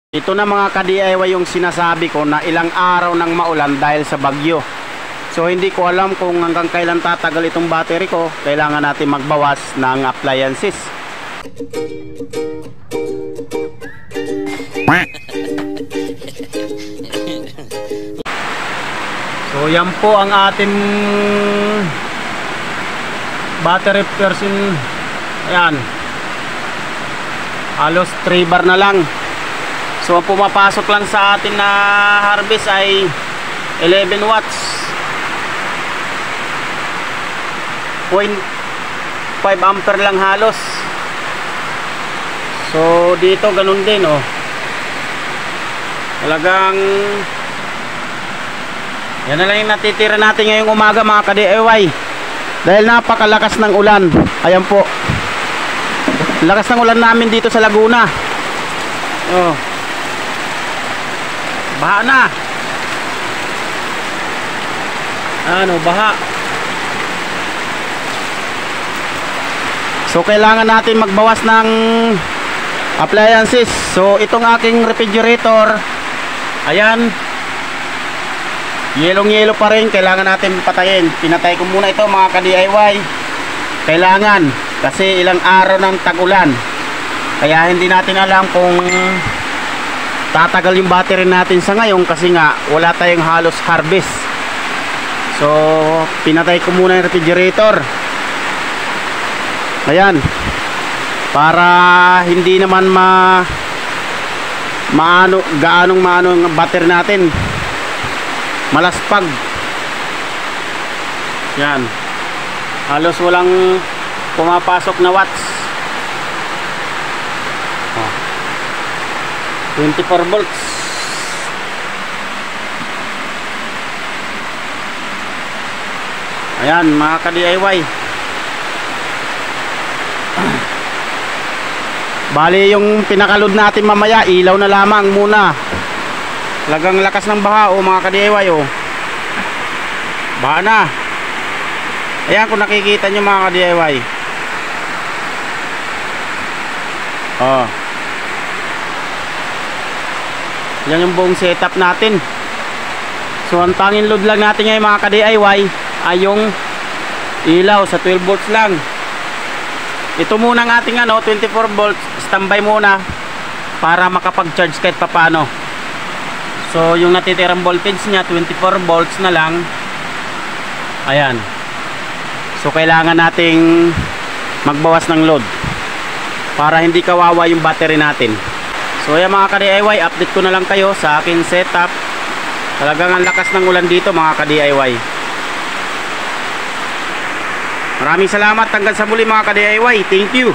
Ito na mga ka-DIY yung sinasabi ko na ilang araw nang maulan dahil sa bagyo. So hindi ko alam kung hanggang kailan tatagal itong battery ko. Kailangan natin magbawas ng appliances. So yan po ang ating battery person. Ayan, halos 3 bar na lang. So ang pumapasok lang sa atin na harvest ay 11 watts 0.5 ampere lang halos. So dito ganun din oh. Talagang yan na lang yung natitira natin ngayong umaga mga ka-DIY. Dahil napakalakas ng ulan. Ayan po, lakas ng ulan namin dito sa Laguna. Oh, baha na. Ano, baha. So kailangan natin magbawas ng appliances. So itong aking refrigerator, ayan, yelong-yelo pa rin. Kailangan natin patayin. Pinatay ko muna ito mga ka-DIY. Kailangan, kasi ilang araw ng tag-ulan. Kaya hindi natin alam kung tatagal yung battery natin sa ngayon, kasi nga wala tayong halos harvest. So pinatay ko muna yung refrigerator. Ayan, para hindi naman gaanong maano ang battery natin, malaspag. Yan, halos walang pumapasok na watts. 24 volts. Ayan mga ka-DIY. Bali yung pinakaload natin mamaya, ilaw na lamang muna. Lagang lakas ng baha o mga ka-DIY oh. Baha na. Ayan kung nakikita nyo mga ka-DIY. Oh, yan yung buong setup natin. So ang tanging load lang natin ngayon mga ka-DIY ay yung ilaw sa 12 volts lang. Ito muna ang ating 24 volts. Standby muna para makapag-charge kahit papano. So yung natitirang voltage niya 24 volts na lang. Ayan. So kailangan nating magbawas ng load para hindi kawawa yung battery natin. So ayan mga ka-DIY, update ko na lang kayo sa akin setup. Talagang ang lakas ng ulan dito mga ka-DIY. Maraming salamat, hanggang sa muli mga ka-DIY. Thank you.